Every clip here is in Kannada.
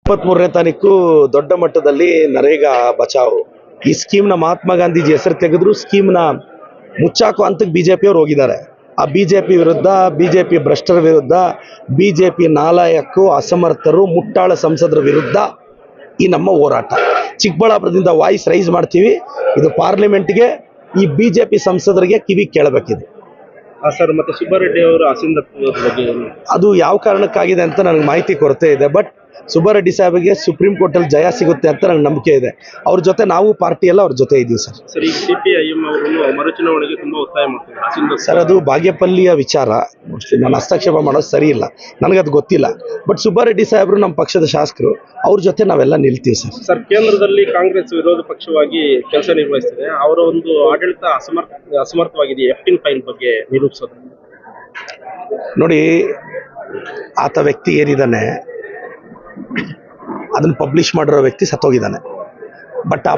23ನೇ ತಾರೀಕು ದೊಡ್ಡ ಮಟ್ಟದಲ್ಲಿ ನರೇಗಾ ಬಚಾವ್ ಈ ಸ್ಕೀಮ್ನ ಮಹಾತ್ಮ ಗಾಂಧೀಜಿ ಹೆಸರು ತೆಗೆದ್ರು ಸ್ಕೀಮ್ನ ಮುಚ್ಚಾಕೋ ಹಂತಕ್ಕೆ ಬಿಜೆಪಿಯವರು ಹೋಗಿದ್ದಾರೆ. ಆ ಬಿಜೆಪಿ ವಿರುದ್ಧ, ಬಿಜೆಪಿ ಭ್ರಷ್ಟರ ವಿರುದ್ಧ, ಬಿಜೆಪಿ ನಾಲಾಯಕು ಅಸಮರ್ಥರು ಮುಟ್ಟಾಳ ಸಂಸದರ ವಿರುದ್ಧ ಈ ನಮ್ಮ ಹೋರಾಟ. ಚಿಕ್ಕಬಳ್ಳಾಪುರದಿಂದ ವಾಯ್ಸ್ ರೈಸ್ ಮಾಡ್ತೀವಿ. ಇದು ಪಾರ್ಲಿಮೆಂಟ್ಗೆ ಈ ಬಿಜೆಪಿ ಸಂಸದರಿಗೆ ಕಿವಿ ಕೇಳಬೇಕಿದೆ. ಸರ್, ಮತ್ತೆ ಸುಬ್ಬಾರೆಡ್ಡಿ ಅವರು ಅಸಂದರ್ಭದ ಬಗ್ಗೆ ಅದು ಯಾವ ಕಾರಣಕ್ಕಾಗಿದೆ ಅಂತ ನನಗೆ ಮಾಹಿತಿ ಕೊರತೆ ಇದೆ. ಬಟ್ ಸುಬ್ಬಾರೆಡ್ಡಿ ಸಾಹೇಬ್ಗೆ ಸುಪ್ರೀಂ ಕೋರ್ಟಲ್ಲಿ ಜಯ ಸಿಗುತ್ತೆ ಅಂತ ನನಗೆ ನಂಬಿಕೆ ಇದೆ. ಅವ್ರ ಜೊತೆ ನಾವು ಪಾರ್ಟಿಯೆಲ್ಲ ಅವ್ರ ಜೊತೆ ಇದ್ದೀವಿ ಸರ್. ಸರ್, ಈ ಸಿಪಿಐಎಂ ಅವರನ್ನು ಮರುಚುನಾವಣೆಗೆ ತುಂಬಾ ಒತ್ತಾಯ ಮಾಡ್ತಾರೆ ಸರ್. ಅದು ಬಾಗೇಪಲ್ಲಿಯ ವಿಚಾರ, ನಾನು ಹಸ್ತಕ್ಷೇಪ ಮಾಡೋದು ಸರಿ ಇಲ್ಲ, ನನಗದು ಗೊತ್ತಿಲ್ಲ. ಬಟ್ ಸುಬ್ಬಾರೆಡ್ಡಿ ಸಾಹೇಬರು ನಮ್ಮ ಪಕ್ಷದ ಶಾಸಕರು, ಅವ್ರ ಜೊತೆ ನಾವೆಲ್ಲ ನಿಲ್ತೀವಿ ಸರ್. ಸರ್, ಕೇಂದ್ರದಲ್ಲಿ ಕಾಂಗ್ರೆಸ್ ವಿರೋಧ ಪಕ್ಷವಾಗಿ ಕೆಲಸ ನಿರ್ವಹಿಸ್ತಿದೆ. ಅವರ ಒಂದು ಆಡಳಿತ ಅಸಮರ್ಥವಾಗಿದೆ. F-15 ಫೈಲ್ ಬಗ್ಗೆ ನಿರೂಪಿಸೋದು ನೋಡಿ, ಆತ ವ್ಯಕ್ತಿ ಏನಿದ್ದಾನೆ ಅದನ್ನು ಪಬ್ಲಿಷ್ ಮಾಡಿರೋ ವ್ಯಕ್ತಿ ಸತ್ತೋಗಿದ್ದಾನೆ. ಬಟ್ ಆ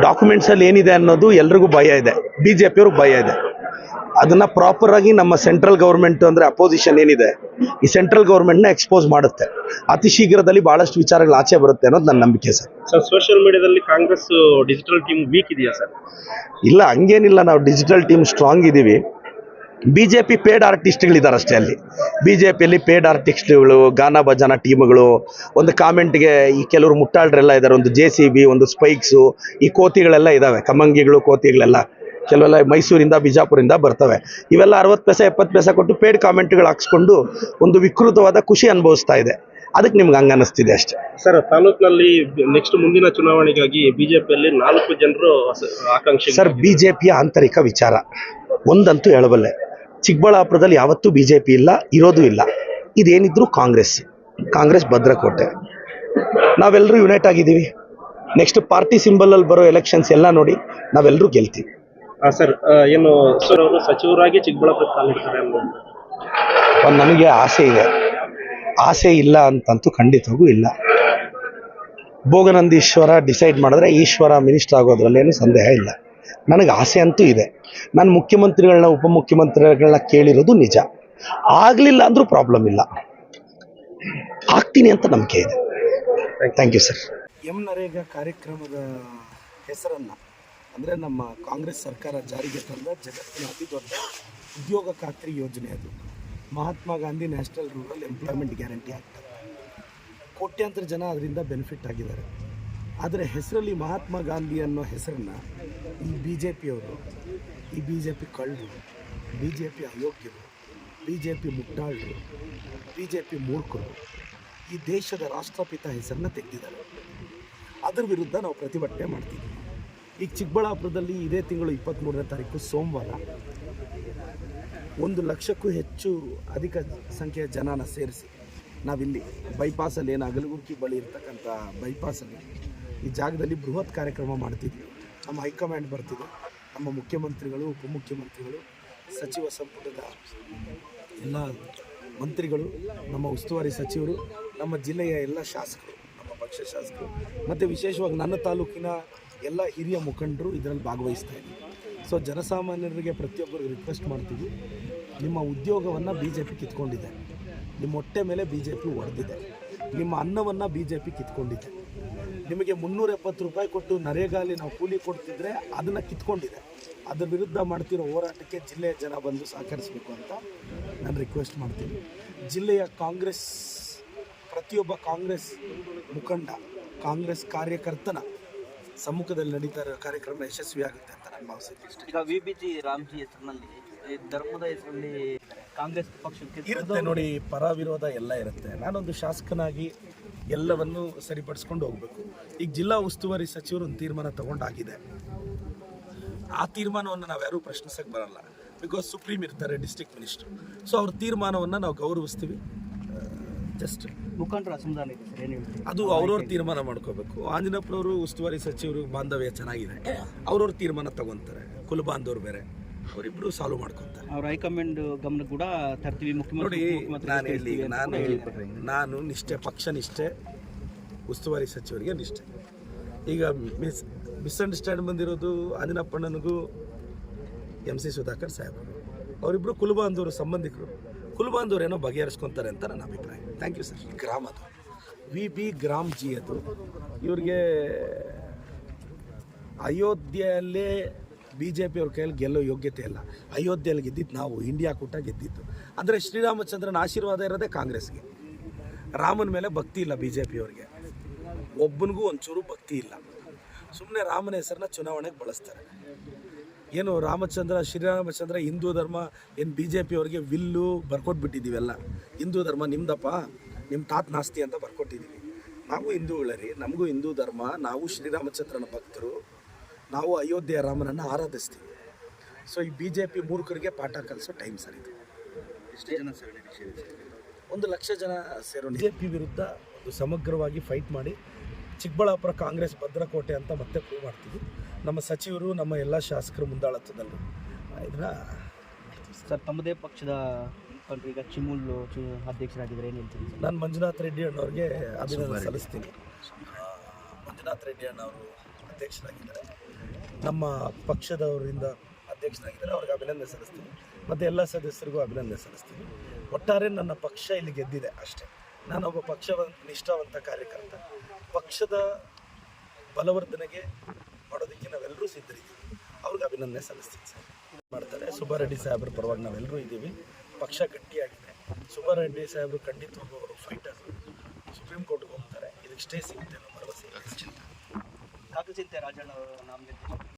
ಡಾಕ್ಯುಮೆಂಟ್ಸಲ್ಲಿ ಏನಿದೆ ಅನ್ನೋದು ಎಲ್ರಿಗೂ ಭಯ ಇದೆ, ಬಿ ಜೆ ಪಿಯವ್ರಿಗೆ ಭಯ ಇದೆ. ಅದನ್ನು ಪ್ರಾಪರಾಗಿ ನಮ್ಮ ಸೆಂಟ್ರಲ್ ಗೌರ್ಮೆಂಟ್ ಅಂದರೆ ಅಪೋಸಿಷನ್ ಏನಿದೆ, ಈ ಸೆಂಟ್ರಲ್ ಗೌರ್ಮೆಂಟ್ನ ಎಕ್ಸ್ಪೋಸ್ ಮಾಡುತ್ತೆ. ಅತಿ ಶೀಘ್ರದಲ್ಲಿ ಭಾಳಷ್ಟು ವಿಚಾರಗಳು ಆಚೆ ಬರುತ್ತೆ ಅನ್ನೋದು ನನ್ನ ನಂಬಿಕೆ ಸರ್. ಸರ್, ಸೋಷಿಯಲ್ ಮೀಡಿಯಾದಲ್ಲಿ ಕಾಂಗ್ರೆಸ್ ಡಿಜಿಟಲ್ ಟೀಮ್ ವೀಕ್ ಇದೆಯಾ ಸರ್? ಇಲ್ಲ, ಹಂಗೇನಿಲ್ಲ. ನಾವು ಡಿಜಿಟಲ್ ಟೀಮ್ ಸ್ಟ್ರಾಂಗ್ ಇದ್ದೀವಿ. ಬಿ ಜೆ ಪಿ ಪೇಡ್ ಆರ್ಟಿಸ್ಟ್ಗಳಿದ್ದಾರೆ ಅಷ್ಟೇ. ಅಲ್ಲಿ ಬಿ ಜೆ ಪಿಯಲ್ಲಿ ಪೇಡ್ ಆರ್ಟಿಸ್ಟ್ಗಳು, ಗಾನ ಭಜನ ಟೀಮ್ಗಳು, ಒಂದು ಕಾಮೆಂಟ್ಗೆ ಈ ಕೆಲವರು ಮುಟ್ಟಾಳ್ರೆಲ್ಲ ಇದ್ದಾರೆ. ಒಂದು JCB, ಒಂದು ಸ್ಪೈಕ್ಸು, ಈ ಕೋತಿಗಳೆಲ್ಲ ಇದ್ದಾವೆ, ಕಮಂಗಿಗಳು, ಕೋತಿಗಳೆಲ್ಲ ಕೆಲವೆಲ್ಲ ಮೈಸೂರಿಂದ, ಬಿಜಾಪುರಿಂದ ಬರ್ತವೆ. ಇವೆಲ್ಲ 60 ಪೈಸೆ 70 ಪೈಸೆ ಕೊಟ್ಟು ಪೇಡ್ ಕಾಮೆಂಟ್ಗಳು ಹಾಕ್ಸ್ಕೊಂಡು ಒಂದು ವಿಕೃತವಾದ ಖುಷಿ ಅನುಭವಿಸ್ತಾ ಇದೆ. ಅದಕ್ಕೆ ನಿಮ್ಗೆ ಹಂಗೆ ಅನ್ನಿಸ್ತಿದೆ ಅಷ್ಟೇ. ಸರ್, ತಾಲೂಕಿನಲ್ಲಿ ನೆಕ್ಸ್ಟ್ ಮುಂದಿನ ಚುನಾವಣೆಗಾಗಿ ಬಿಜೆಪಿಯಲ್ಲಿ 4 ಜನರು ಆಕಾಂಕ್ಷಿ. ಸರ್, ಬಿಜೆಪಿಯ ಆಂತರಿಕ ವಿಚಾರ ಒಂದಂತೂ ಹೇಳಬಲ್ಲೆ, ಚಿಕ್ಕಬಳ್ಳಾಪುರದಲ್ಲಿ ಯಾವತ್ತೂ ಬಿಜೆಪಿ ಇಲ್ಲ, ಇರೋದು ಇಲ್ಲ. ಇದೇನಿದ್ರು ಕಾಂಗ್ರೆಸ್ ಭದ್ರಕೋಟೆ. ನಾವೆಲ್ಲರೂ ಯುನೈಟ್ ಆಗಿದ್ದೀವಿ. ನೆಕ್ಸ್ಟ್ ಪಾರ್ಟಿ ಸಿಂಬಲಲ್ಲಿ ಬರೋ ಎಲೆಕ್ಷನ್ಸ್ ಎಲ್ಲ ನೋಡಿ ನಾವೆಲ್ಲರೂ ಗೆಲ್ತೀವಿ. ಸರ್, ಏನು ಸರ್ ಅವರು ಸಚಿವರಾಗಿ ಚಿಕ್ಕಬಳ್ಳಾಪುರ ಕಾಲಿಡ್ತಾರೆ ಅನ್ನೋದು ನನಗೆ ಆಸೆ ಇದೆ. ಆಸೆ ಇಲ್ಲ ಅಂತಂತೂ ಖಂಡಿತವಾಗೂ ಇಲ್ಲ. ಭೋಗನಂದೀಶ್ವರ ಡಿಸೈಡ್ ಮಾಡಿದ್ರೆ ಈಶ್ವರ ಮಿನಿಸ್ಟರ್ ಆಗೋದ್ರಲ್ಲೇನು ಸಂದೇಹ ಇಲ್ಲ. ನನಗೆ ಆಸೆ ಅಂತೂ ಇದೆ. ನಾನು ಮುಖ್ಯಮಂತ್ರಿಗಳನ್ನ, ಉಪಮುಖ್ಯಮಂತ್ರಿಗಳನ್ನ ಕೇಳಿರೋದು ನಿಜ. ಆಗಲಿಲ್ಲ ಅಂದರೂ ಪ್ರಾಬ್ಲಮ್ ಇಲ್ಲ, ಆಗ್ತೀನಿ ಅಂತ ನಂಬಿಕೆ ಇದೆ. Thank you sir. ನರೇಗಾ ಕಾರ್ಯಕ್ರಮದ ಹೆಸರನ್ನು ಅಂದರೆ ನಮ್ಮ ಕಾಂಗ್ರೆಸ್ ಸರ್ಕಾರ ಜಾರಿಗೆ ತಂದ ಜಗತ್ತಿನ ಅತಿ ದೊಡ್ಡ ಉದ್ಯೋಗ ಖಾತ್ರಿ ಯೋಜನೆ ಅದು. Mahatma Gandhi national rural employment guarantee ಆಗ್ತದೆ. ಕೋಟ್ಯಾಂತರ ಜನ ಅದರಿಂದ ಬೆನಿಫಿಟ್ ಆಗಿದ್ದಾರೆ. ಆದರೆ ಹೆಸರಲ್ಲಿ ಮಹಾತ್ಮ ಗಾಂಧಿ ಅನ್ನೋ ಹೆಸರನ್ನು ಈ BJP ಅವರು, ಈ BJP ಕಳ್ಳರು, BJP ಅಯೋಗ್ಯರು, BJP ಮುಟ್ಟಾಳರು, BJP ಮೂರ್ಖರು ಈ ದೇಶದ ರಾಷ್ಟ್ರಪಿತ ಹೆಸರನ್ನು ತೆಗೆದಿದ್ದಾರೆ. ಅದರ ವಿರುದ್ಧ ನಾವು ಪ್ರತಿಭಟನೆ ಮಾಡ್ತೀವಿ. ಈಗ ಚಿಕ್ಕಬಳ್ಳಾಪುರದಲ್ಲಿ ಇದೇ ತಿಂಗಳು 23ನೇ ತಾರೀಕು ಸೋಮವಾರ 1 ಲಕ್ಷಕ್ಕೂ ಹೆಚ್ಚು ಅಧಿಕ ಸಂಖ್ಯೆಯ ಜನನ ಸೇರಿಸಿ ನಾವಿಲ್ಲಿ ಬೈಪಾಸಲ್ಲಿ, ಏನು ಅಗಲಗುರ್ಕಿ ಬಳಿ ಇರ್ತಕ್ಕಂಥ ಬೈಪಾಸಲ್ಲಿ ಈ ಜಾಗದಲ್ಲಿ ಬೃಹತ್ ಕಾರ್ಯಕ್ರಮ ಮಾಡ್ತಿದ್ವಿ. ನಮ್ಮ ಹೈಕಮಾಂಡ್ ಬರ್ತಿದೆ, ನಮ್ಮ ಮುಖ್ಯಮಂತ್ರಿಗಳು, ಉಪಮುಖ್ಯಮಂತ್ರಿಗಳು, ಸಚಿವ ಸಂಪುಟದ ಎಲ್ಲ ಮಂತ್ರಿಗಳು, ನಮ್ಮ ಉಸ್ತುವಾರಿ ಸಚಿವರು, ನಮ್ಮ ಜಿಲ್ಲೆಯ ಎಲ್ಲ ಶಾಸಕರು, ನಮ್ಮ ಪಕ್ಷ ಶಾಸಕರು ಮತ್ತು ವಿಶೇಷವಾಗಿ ನನ್ನ ತಾಲೂಕಿನ ಎಲ್ಲ ಹಿರಿಯ ಮುಖಂಡರು ಇದರಲ್ಲಿ ಭಾಗವಹಿಸ್ತಾ ಇದ್ದೀವಿ. ಸೊ ಜನಸಾಮಾನ್ಯರಿಗೆ ಪ್ರತಿಯೊಬ್ಬರಿಗೆ ರಿಕ್ವೆಸ್ಟ್ ಮಾಡ್ತೀವಿ, ನಿಮ್ಮ ಉದ್ಯೋಗವನ್ನು BJP ಕಿತ್ಕೊಂಡಿದೆ, ನಿಮ್ಮ ಹೊಟ್ಟೆ ಮೇಲೆ BJP ಹೊಡೆದಿದೆ, ನಿಮ್ಮ ಅನ್ನವನ್ನು BJP ಕಿತ್ಕೊಂಡಿದೆ. ನಿಮಗೆ 370 ರೂಪಾಯಿ ಕೊಟ್ಟು ನರೇಗಾಲಿ ನಾವು ಕೂಲಿ ಕೊಡ್ತಿದ್ರೆ ಅದನ್ನು ಕಿತ್ಕೊಂಡಿದೆ. ಅದರ ವಿರುದ್ಧ ಮಾಡ್ತಿರೋ ಹೋರಾಟಕ್ಕೆ ಜಿಲ್ಲೆಯ ಜನ ಬಂದು ಸಹಕರಿಸಬೇಕು ಅಂತ ನಾನು ರಿಕ್ವೆಸ್ಟ್ ಮಾಡ್ತೀನಿ. ಜಿಲ್ಲೆಯ ಕಾಂಗ್ರೆಸ್, ಪ್ರತಿಯೊಬ್ಬ ಕಾಂಗ್ರೆಸ್ ಮುಖಂಡ, ಕಾಂಗ್ರೆಸ್ ಕಾರ್ಯಕರ್ತನ ಸಮ್ಮುಖದಲ್ಲಿ ನಡೀತಾ ಇರೋ ಕಾರ್ಯಕ್ರಮ ಯಶಸ್ವಿಯಾಗುತ್ತೆ ಅಂತ ನಾನು ಭಾವಿಸ್ತೀನಿ. ಈಗ VBG ರಾಮ್ಜಿ ಹೆಸರಿನಲ್ಲಿ, ಧರ್ಮದ ಹೆಸರಲ್ಲಿ ಕಾಂಗ್ರೆಸ್ ಪಕ್ಷಕ್ಕೆ ಇರುತ್ತೆ ನೋಡಿ, ಪರ ವಿರೋಧ ಎಲ್ಲ ಇರುತ್ತೆ. ನಾನೊಂದು ಶಾಸಕನಾಗಿ ಎಲ್ಲವನ್ನು ಸರಿಪಡಿಸ್ಕೊಂಡು ಹೋಗಬೇಕು. ಈಗ ಜಿಲ್ಲಾ ಉಸ್ತುವಾರಿ ಸಚಿವರು ಒಂದು ತೀರ್ಮಾನ ತಗೊಂಡಾಗಿದೆ. ಆ ತೀರ್ಮಾನವನ್ನು ನಾವು ಯಾರೂ ಪ್ರಶ್ನಿಸಕ್ಕೆ ಬರಲ್ಲ, ಬಿಕಾಸ್ ಸುಪ್ರೀಂ ಇರ್ತಾರೆ, ಡಿಸ್ಟ್ರಿಕ್ಟ್ ಮಿನಿಸ್ಟರ್. ಸೊ ಅವ್ರ ತೀರ್ಮಾನವನ್ನು ನಾವು ಗೌರವಿಸ್ತೀವಿ. ಜಸ್ಟ್ ಮುಖಂಡರ ಅಸಮಾಧಾನ ಇದೆ ಸರ್, ಏನು ಹೇಳ್ತೀವಿ? ಅದು ಅವ್ರವ್ರ ತೀರ್ಮಾನ ಮಾಡ್ಕೋಬೇಕು. ಆಂಜನಪ್ಪನವರು ಉಸ್ತುವಾರಿ ಸಚಿವರು ಬಾಂಧವ್ಯ ಚೆನ್ನಾಗಿದೆ, ಅವ್ರವ್ರ ತೀರ್ಮಾನ ತಗೊತಾರೆ. ಕುಲಬಾಂಧವ್ರು ಬೇರೆ, ಅವರಿಬ್ಬರು ಸಾಲ್ವ್ ಮಾಡ್ಕೊತಾರೆ. ಅವ್ರ ಹೈಕಮಾಂಡ್ ಗಮನ ಕೂಡ ತರ್ತೀವಿ. ನೋಡಿ, ನಾನು ನಿಷ್ಠೆ, ಪಕ್ಷ ನಿಷ್ಠೆ, ಉಸ್ತುವಾರಿ ಸಚಿವರಿಗೆ ನಿಷ್ಠೆ. ಈಗ ಮಿಸ್ಅಂಡರ್ಸ್ಟ್ಯಾಂಡ್ ಬಂದಿರೋದು ಆಂಜನಪ್ಪಣ್ಣನಿಗೂ MC ಸುಧಾಕರ್ ಸಾಹೇಬರು, ಅವರಿಬ್ಬರು ಕುಲಬಾಂಧವರು, ಸಂಬಂಧಿಕರು. ಕುಲಬಾಂಧವ್ರು ಏನೋ ಬಗೆಹರಿಸ್ಕೊತಾರೆ ಅಂತ ನನ್ನ ಅಭಿಪ್ರಾಯ. Thank you sir. ಗ್ರಾಮದ VP ಗ್ರಾಮ್ಜಿ ಅದು. ಇವ್ರಿಗೆ ಅಯೋಧ್ಯೆಯಲ್ಲೇ BJP ಅವ್ರ ಕೈಯಲ್ಲಿ ಗೆಲ್ಲೋ ಯೋಗ್ಯತೆ ಇಲ್ಲ. ಅಯೋಧ್ಯೆಯಲ್ಲಿ ಗೆದ್ದಿದ್ದು ನಾವು, ಇಂಡಿಯಾ ಕೂಟ ಗೆದ್ದಿದ್ದು. ಅಂದರೆ ಶ್ರೀರಾಮಚಂದ್ರನ ಆಶೀರ್ವಾದ ಇರೋದೇ ಕಾಂಗ್ರೆಸ್ಗೆ. ರಾಮನ ಮೇಲೆ ಭಕ್ತಿ ಇಲ್ಲ BJP ಅವ್ರಿಗೆ, ಒಬ್ಬನಿಗೂ ಒಂಚೂರು ಭಕ್ತಿ ಇಲ್ಲ. ಸುಮ್ಮನೆ ರಾಮನ ಹೆಸರನ್ನ ಚುನಾವಣೆಗೆ ಬಳಸ್ತಾರೆ. ಏನು ಶ್ರೀರಾಮಚಂದ್ರ ಹಿಂದೂ ಧರ್ಮ ಏನು BJP ಅವ್ರಿಗೆ ವಿಲ್ಲು ಬರ್ಕೊಟ್ಬಿಟ್ಟಿದ್ದೀವೆಲ್ಲ. ಹಿಂದೂ ಧರ್ಮ ನಿಮ್ದಪ್ಪ, ನಿಮ್ಮ ತಾತ ನಾಸ್ತಿ ಅಂತ ಬರ್ಕೊಟ್ಟಿದ್ದೀವಿ. ನಾವು ಹಿಂದೂಗಳೇ ರೀ, ನಮಗೂ ಹಿಂದೂ ಧರ್ಮ, ನಾವು ಶ್ರೀರಾಮಚಂದ್ರನ ಭಕ್ತರು, ನಾವು ಅಯೋಧ್ಯೆಯ ರಾಮನನ್ನು ಆರಾಧಿಸ್ತೀವಿ. ಸೊ ಈ BJP ಮೂರ್ಖರಿಗೆ ಪಾಠ ಕಲಿಸೋ ಟೈಮ್ ಸರ್ ಇದು. ಎಷ್ಟು ಜನ ಸೇರಿ 1 ಲಕ್ಷ ಜನ ಸೇರೋ BJP ವಿರುದ್ಧ ಒಂದು ಸಮಗ್ರವಾಗಿ ಫೈಟ್ ಮಾಡಿ ಚಿಕ್ಕಬಳ್ಳಾಪುರ ಕಾಂಗ್ರೆಸ್ ಭದ್ರಕೋಟೆ ಅಂತ ಮತ್ತೆ ಪ್ರೂವ್ ಮಾಡ್ತೀವಿ. ನಮ್ಮ ಸಚಿವರು, ನಮ್ಮ ಎಲ್ಲ ಶಾಸಕರು ಮುಂದಾಳತ್ವದಲ್ಲೂ ಇದನ್ನ ಸರ್, ತಮ್ಮದೇ ಪಕ್ಷದ ಈಗ ಚಿಮುಲ್ಲು ಅಧ್ಯಕ್ಷರಾಗಿದ್ದಾರೆ, ಏನು ಹೇಳ್ತೀನಿ ಸರ್? ನಾನು ಮಂಜುನಾಥ್ ರೆಡ್ಡಿ ಅಣ್ಣವ್ರಿಗೆ ಅಭಿನಂದನೆ ಸಲ್ಲಿಸ್ತೀನಿ. ಮಂಜುನಾಥ್ ರೆಡ್ಡಿ ಅಣ್ಣವರು ಅಧ್ಯಕ್ಷರಾಗಿದ್ದಾರೆ, ನಮ್ಮ ಪಕ್ಷದವರಿಂದ ಅಧ್ಯಕ್ಷರಾಗಿದ್ದಾರೆ, ಅವ್ರಿಗೆ ಅಭಿನಂದನೆ ಸಲ್ಲಿಸ್ತೀನಿ. ಮತ್ತು ಎಲ್ಲ ಸದಸ್ಯರಿಗೂ ಅಭಿನಂದನೆ ಸಲ್ಲಿಸ್ತೀನಿ. ಒಟ್ಟಾರೆ ನನ್ನ ಪಕ್ಷ ಇಲ್ಲಿ ಗೆದ್ದಿದೆ ಅಷ್ಟೇ. ನಾನೊಬ್ಬ ನಿಷ್ಠಾವಂತ ಕಾರ್ಯಕರ್ತ. ಪಕ್ಷದ ಬಲವರ್ಧನೆಗೆ ಮಾಡೋದಕ್ಕೆ ನಾವೆಲ್ಲರೂ ಸಿದ್ಧರಿದ್ದೀವಿ. ಅವ್ರಿಗೆ ಅಭಿನಂದನೆ ಸಲ್ಲಿಸ್ತೀನಿ ಸರ್. ಮಾಡ್ತಾರೆ ಸುಬ್ಬಾರೆಡ್ಡಿ ಸಾಹೇಬ್ರ ಪರವಾಗಿ ನಾವೆಲ್ಲರೂ ಇದ್ದೀವಿ. ಪಕ್ಷ ಗಟ್ಟಿಯಾಗಿದೆ. ಸುಬ್ಬಾರೆಡ್ಡಿ ಸಾಹೇಬರು ಖಂಡಿತವಾಗೂ ಅವರು ಫೈಟರ್, ಸುಪ್ರೀಂ ಕೋರ್ಟ್ಗೆ ಹೋಗ್ತಾರೆ. ಇದಕ್ಕೆ ಸ್ಟೇ ಸಿಗುತ್ತೆ ಅನ್ನೋ ಭರವಸೆ. ಕಾಕಚಿಂತೆ ರಾಜಣ್ಣ ಅವರು ನಾಮಿನೇಟ್